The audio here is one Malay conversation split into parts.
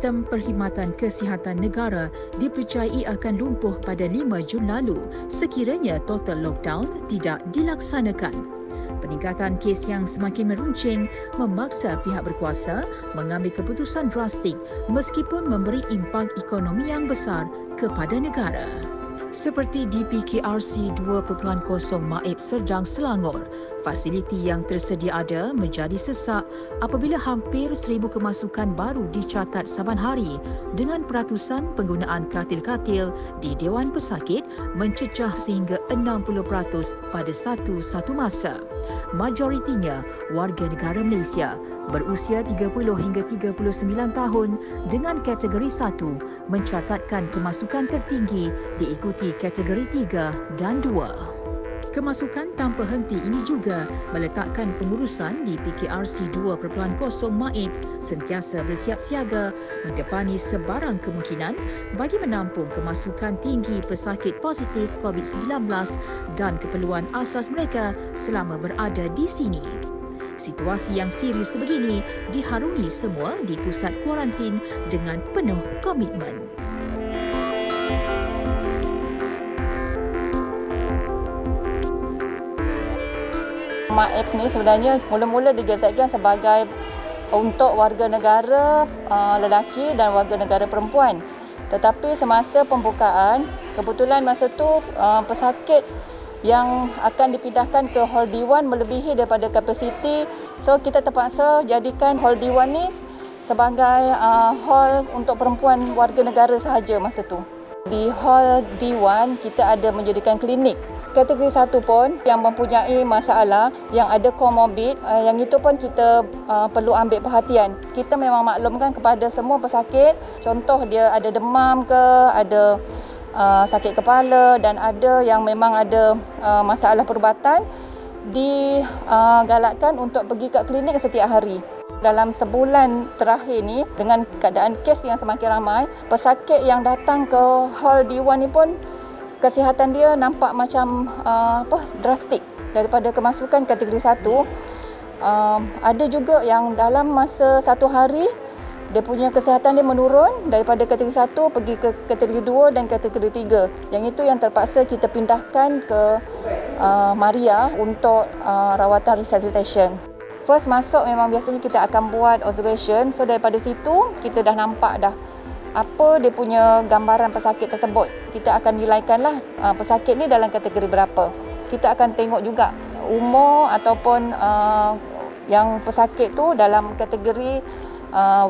Sistem Perkhidmatan Kesihatan Negara dipercayai akan lumpuh pada 5 Jun lalu sekiranya total lockdown tidak dilaksanakan. Peningkatan kes yang semakin meruncing memaksa pihak berkuasa mengambil keputusan drastik meskipun memberi impak ekonomi yang besar kepada negara. Seperti di PKRC 2.0 Maib Serdang, Selangor, fasiliti yang tersedia ada menjadi sesak apabila hampir 1,000 kemasukan baru dicatat saban hari dengan peratusan penggunaan katil-katil di Dewan Pesakit mencecah sehingga 60% pada satu masa. Majoritinya warga negara Malaysia berusia 30 hingga 39 tahun dengan kategori 1 mencatatkan kemasukan tertinggi diikuti kategori 3 dan 2. Kemasukan tanpa henti ini juga meletakkan pengurusan di PKRC 2.0 Maib sentiasa bersiap siaga mendepani sebarang kemungkinan bagi menampung kemasukan tinggi pesakit positif COVID-19 dan keperluan asas mereka selama berada di sini. Situasi yang serius sebegini diharungi semua di pusat kuarantin dengan penuh komitmen. Maib ni sebenarnya mula-mula digazetkan sebagai untuk warga negara lelaki dan warga negara perempuan. Tetapi semasa pembukaan, kebetulan masa tu pesakit yang akan dipindahkan ke Hall D1 melebihi daripada kapasiti. So kita terpaksa jadikan Hall D1 ni sebagai hall untuk perempuan warga negara sahaja masa tu. Di Hall D1 kita ada menjadikan klinik. Kategori 1 pun yang mempunyai masalah, yang ada komorbid, yang itu pun kita perlu ambil perhatian. Kita memang maklumkan kepada semua pesakit, contoh dia ada demam ke, ada sakit kepala dan ada yang memang ada masalah perubatan, digalakkan untuk pergi ke klinik setiap hari. Dalam sebulan terakhir ni, dengan keadaan kes yang semakin ramai, pesakit yang datang ke Hall D1 ni pun kesihatan dia nampak macam drastik daripada kemasukan kategori 1. Ada juga yang dalam masa 1 hari dia punya kesihatan dia menurun daripada kategori 1 pergi ke kategori 2 dan kategori 3. Yang itu yang terpaksa kita pindahkan ke Maria untuk rawatan resuscitation. First masuk memang biasanya kita akan buat observation. So daripada situ kita dah nampak dah apa dia punya gambaran pesakit tersebut. Kita akan nilaikanlah pesakit ni dalam kategori berapa. Kita akan tengok juga umur ataupun yang pesakit tu dalam kategori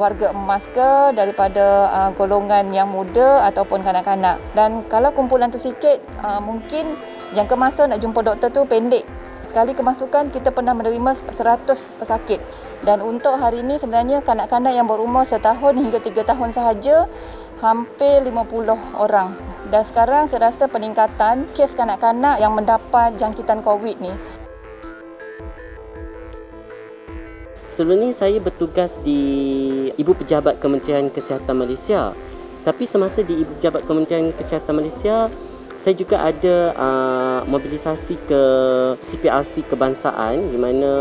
warga emas ke, daripada golongan yang muda ataupun kanak-kanak. Dan kalau kumpulan tu sikit, mungkin jangka masa nak jumpa doktor tu pendek. Sekali kemasukan kita pernah menerima 100 pesakit. Dan untuk hari ini sebenarnya kanak-kanak yang berumur 1 tahun hingga 3 tahun sahaja hampir 50 orang. Dan sekarang saya rasa peningkatan kes kanak-kanak yang mendapat jangkitan COVID ni. Sebelum ni saya bertugas di Ibu Pejabat Kementerian Kesihatan Malaysia. Tapi semasa di Ibu Pejabat Kementerian Kesihatan Malaysia, saya juga ada mobilisasi ke CPRC Kebangsaan di mana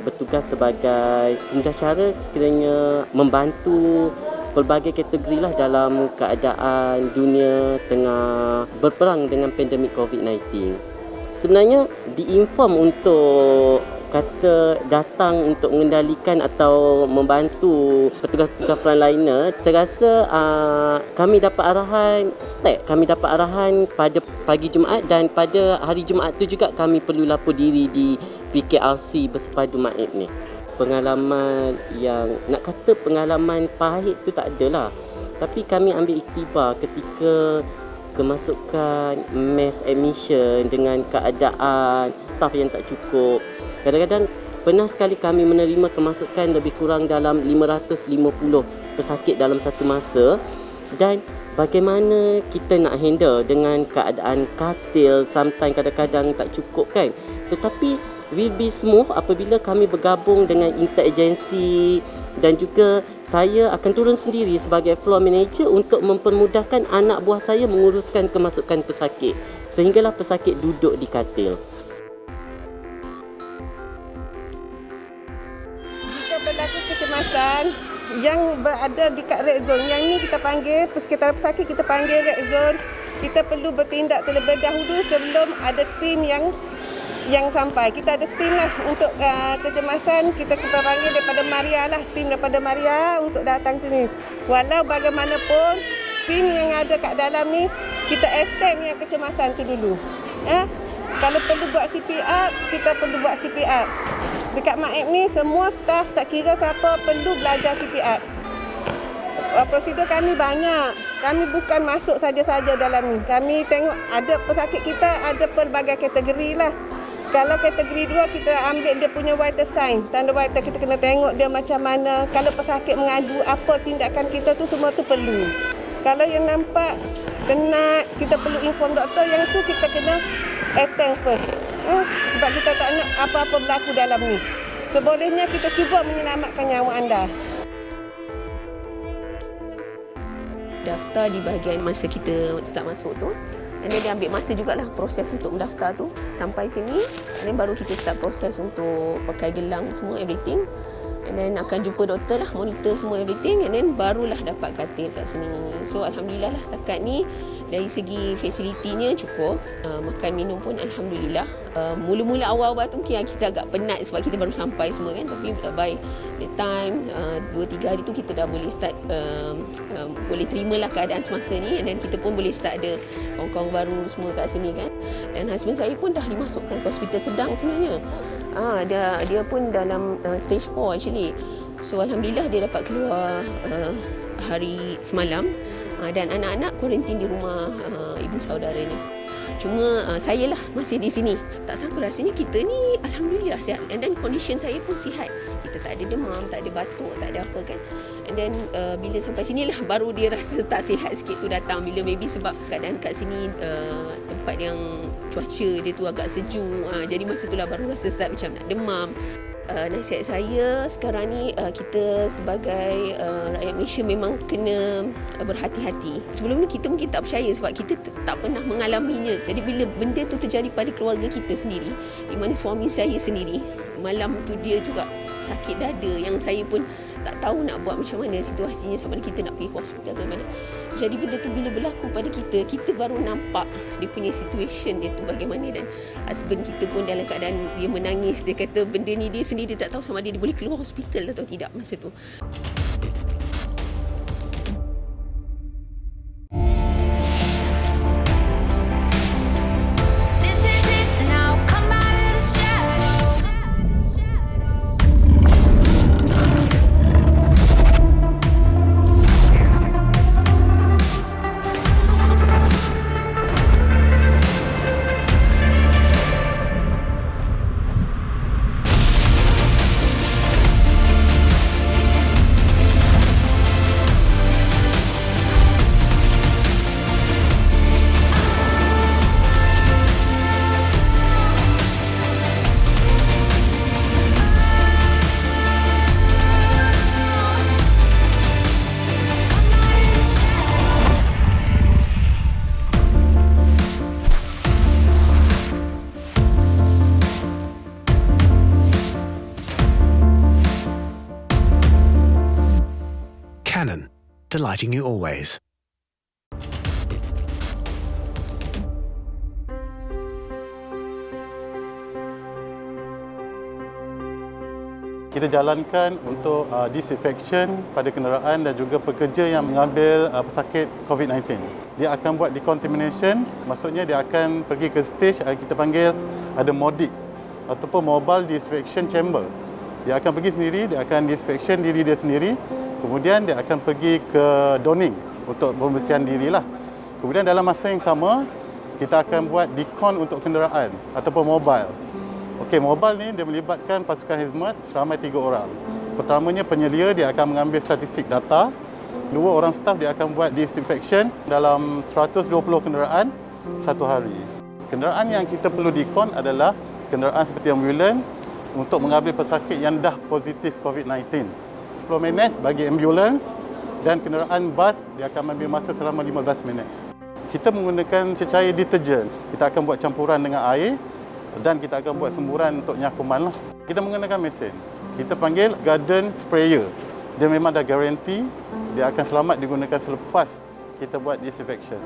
bertugas sebagai pengguna sekiranya membantu pelbagai kategori lah dalam keadaan dunia tengah berperang dengan pandemik COVID-19. Sebenarnya diinform untuk kata datang untuk mengendalikan atau membantu petugas-petugas frontliner. Saya rasa kami dapat arahan kami dapat arahan pada pagi Jumaat, dan pada hari Jumaat tu juga kami perlu lapor diri di PKRC Bersepadu Maib ni. Pengalaman yang nak kata pengalaman pahit tu tak adalah, tapi kami ambil iktibar ketika kemasukan mass admission dengan keadaan staf yang tak cukup. Kadang-kadang pernah sekali kami menerima kemasukan lebih kurang dalam 550 pesakit dalam satu masa, dan bagaimana kita nak handle dengan keadaan katil, sometimes kadang-kadang tak cukup kan. Tetapi will be smooth apabila kami bergabung dengan interagensi, dan juga saya akan turun sendiri sebagai floor manager untuk mempermudahkan anak buah saya menguruskan kemasukan pesakit sehinggalah pesakit duduk di katil. Jika berlaku kecemasan yang berada dekat red zone. Yang ni kita panggil, sekitar pesakit kita panggil red zone. Kita perlu bertindak terlebih dahulu sebelum ada tim yang sampai. Kita ada tim lah untuk kecemasan. Kita panggil daripada Maria lah, tim daripada Maria untuk datang sini. Walau bagaimanapun, tim yang ada kat dalam ni, kita attend yang kecemasan tu dulu. Kalau perlu buat CPR, kita perlu buat CPR. Dekat MAEP ni, semua staf tak kira siapa perlu belajar CPR. Prosedur kami banyak. Kami bukan masuk saja-saja dalam ni. Kami tengok ada pesakit kita, ada pelbagai kategori lah. Kalau kategori 2, kita ambil dia punya vital sign. Tanda vital kita kena tengok dia macam mana. Kalau pesakit mengadu, apa tindakan kita tu, semua tu perlu. Kalau yang nampak kena, kita perlu inform doktor. Yang tu kita kena attend first. Sebab kita tak nak apa-apa berlaku dalam ni. Sebolehnya kita cuba menyelamatkan nyawa anda. Daftar di bahagian masa kita start masuk tu. Dan dia ambil masa jugalah proses untuk mendaftar tu. Sampai sini, dan baru kita start proses untuk pakai gelang semua, everything. And then akan jumpa doktor lah, monitor semua everything. And then barulah dapat katil kat sini. So Alhamdulillah lah setakat ni, dari segi fasilitinya cukup. Makan minum pun Alhamdulillah. Mula-mula awal-awal tu mungkin kita agak penat sebab kita baru sampai semua kan. Tapi by the time 2-3 hari tu kita dah boleh start, boleh terimalah keadaan semasa ni. And then kita pun boleh start ada kawan-kawan baru semua kat sini kan. Dan husband saya pun dah dimasukkan ke hospital sedang sebenarnya. Dia pun dalam stage 4 actually. So Alhamdulillah dia dapat keluar hari semalam. Dan anak-anak kuarantin di rumah ibu saudaranya. Cuma saya lah masih di sini. Tak sangka rasanya kita ni Alhamdulillah sihat. And then condition saya pun sihat. Kita tak ada demam, tak ada batuk, tak ada apa kan. And then bila sampai sini lah baru dia rasa tak sihat sikit tu datang. Bila maybe sebab keadaan kat sini tempat yang cuaca dia tu agak sejuk. Jadi masa tu lah baru rasa start macam nak demam. Nasihat saya sekarang ni kita sebagai rakyat Malaysia memang kena berhati-hati. Sebelum ni kita mungkin tak percaya sebab kita tak pernah mengalaminya. Jadi bila benda tu terjadi pada keluarga kita sendiri, di mana suami saya sendiri malam tu dia juga sakit dada yang saya pun tak tahu nak buat macam mana situasinya, sama ada kita nak pergi ke hospital ke mana. Jadi benda tu bila berlaku pada kita baru nampak dia punya situation dia tu bagaimana. Dan husband kita pun dalam keadaan dia menangis. Dia kata benda ni dia sendiri tak tahu sama ada dia boleh keluar hospital atau tidak masa tu. Canon, delighting you always. Kita jalankan untuk disinfection pada kenderaan dan juga pekerja yang mengambil pesakit COVID-19. Dia akan buat decontamination, maksudnya dia akan pergi ke stage yang kita panggil ada MODIC ataupun Mobile Disinfection Chamber. Dia akan pergi sendiri, dia akan disinfection diri dia sendiri. Kemudian dia akan pergi ke donning untuk pembersihan dirilah. Kemudian dalam masa yang sama, kita akan buat decon untuk kenderaan ataupun mobile. Okey, mobile ni dia melibatkan pasukan khidmat seramai 3 orang. Pertamanya penyelia, dia akan mengambil statistik data. 2 orang staf dia akan buat disinfection dalam 120 kenderaan satu hari. Kenderaan yang kita perlu decon adalah kenderaan seperti ambulans untuk mengambil pesakit yang dah positif COVID-19. 10 minit bagi ambulans dan kenderaan bas dia akan ambil masa selama 15 minit. Kita menggunakan cecair deterjen. Kita akan buat campuran dengan air dan kita akan buat semburan untuk nyakuman lah. Kita menggunakan mesin. Kita panggil garden sprayer. dia memang dah garanti dia akan selamat digunakan selepas kita buat disinfection.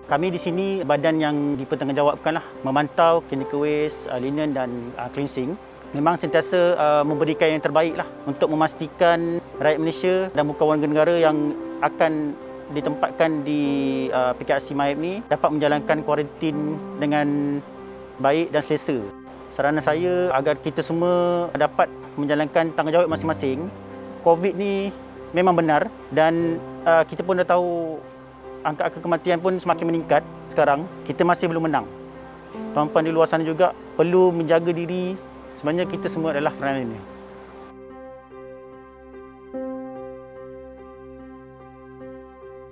Kami di sini badan yang dipertanggungjawabkan memantau clinical waste, linen dan cleansing. Memang sentiasa memberikan yang terbaik untuk memastikan rakyat Malaysia dan bukan warga negara yang akan ditempatkan di PKRC Mayap ni dapat menjalankan kuarantin dengan baik dan selesa. Saranan saya agar kita semua dapat menjalankan tanggungjawab masing-masing. COVID ni memang benar dan kita pun dah tahu angka kematian pun semakin meningkat sekarang. Kita masih belum menang. Tuan-tuan di luar sana juga perlu menjaga diri. Sebenarnya kita semua adalah frontliner.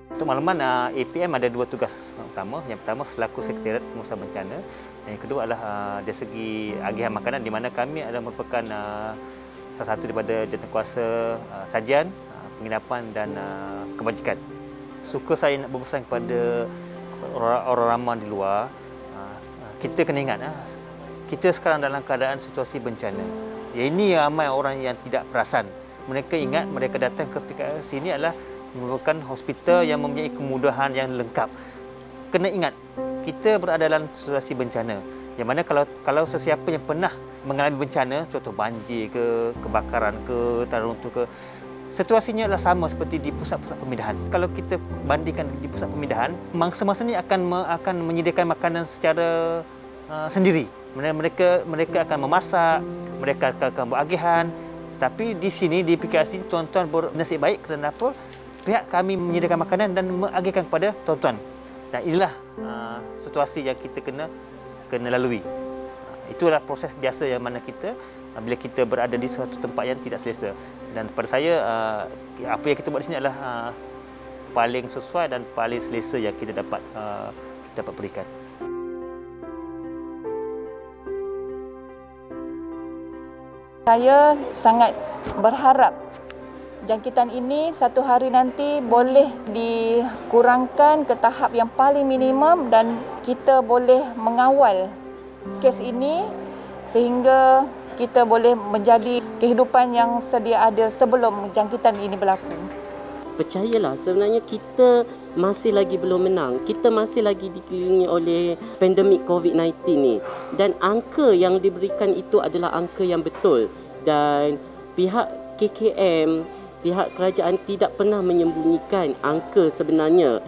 Untuk makluman, APM ada 2 tugas utama. Yang pertama selaku Sekretariat Pengurusan Bencana dan yang kedua adalah dari segi agihan makanan di mana kami adalah merupakan salah satu daripada jawatankuasa sajian, penginapan dan kebajikan. Suka saya nak berpesan kepada orang ramai di luar, kita kena ingat kita sekarang dalam keadaan situasi bencana. Ini ramai orang yang tidak perasan. Mereka ingat mereka datang ke PKRC ini adalah merupakan hospital yang mempunyai kemudahan yang lengkap. Kena ingat, kita berada dalam situasi bencana. Yang mana kalau sesiapa yang pernah mengalami bencana, contoh banjir ke, kebakaran ke, tanah runtuh ke, situasinya adalah sama seperti di pusat-pusat pemindahan. Kalau kita bandingkan di pusat pemindahan, mangsa-mangsa ini akan menyediakan makanan secara sendiri. Mereka akan memasak, mereka akan buat agihan. Tapi di sini, di PKRC, tuan-tuan bernasib baik kerana apa? Pihak kami menyediakan makanan dan mengagihkan kepada tuan-tuan. Dan inilah situasi yang kita kena lalui. Itulah proses biasa yang mana kita bila kita berada di suatu tempat yang tidak selesa. Dan pada saya apa yang kita buat di sini adalah paling sesuai dan paling selesa yang kita dapat berikan. Saya sangat berharap jangkitan ini satu hari nanti boleh dikurangkan ke tahap yang paling minimum dan kita boleh mengawal kes ini sehingga kita boleh menjadi kehidupan yang sedia ada sebelum jangkitan ini berlaku. Percayalah, sebenarnya kita masih lagi belum menang. Kita masih lagi dikelilingi oleh pandemik COVID-19 ni. Dan angka yang diberikan itu adalah angka yang betul. Dan pihak KKM, pihak kerajaan tidak pernah menyembunyikan angka sebenarnya.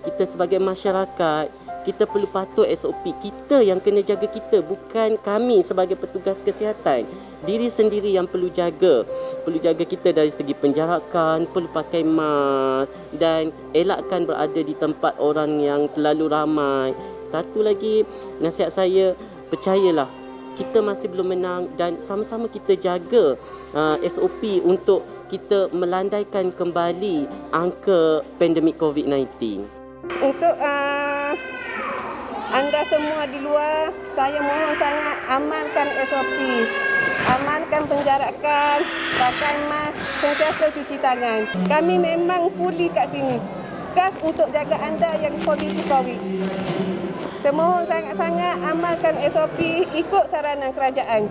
Kita sebagai masyarakat, kita perlu patuh SOP. Kita yang kena jaga kita, bukan kami sebagai petugas kesihatan. Diri sendiri yang perlu jaga. Perlu jaga kita dari segi penjarakan, perlu pakai mask dan elakkan berada di tempat orang yang terlalu ramai. Satu lagi, nasihat saya, percayalah, kita masih belum menang dan sama-sama kita jaga SOP untuk kita melandaikan kembali angka pandemik COVID-19. Untuk anda semua di luar, saya mohon sangat amalkan SOP. Amalkan penjarakan, pakai mask, sentiasa cuci tangan. Kami memang fully kat sini. Khas untuk jaga anda yang positif COVID. Saya mohon sangat-sangat amalkan SOP, ikut saranan kerajaan.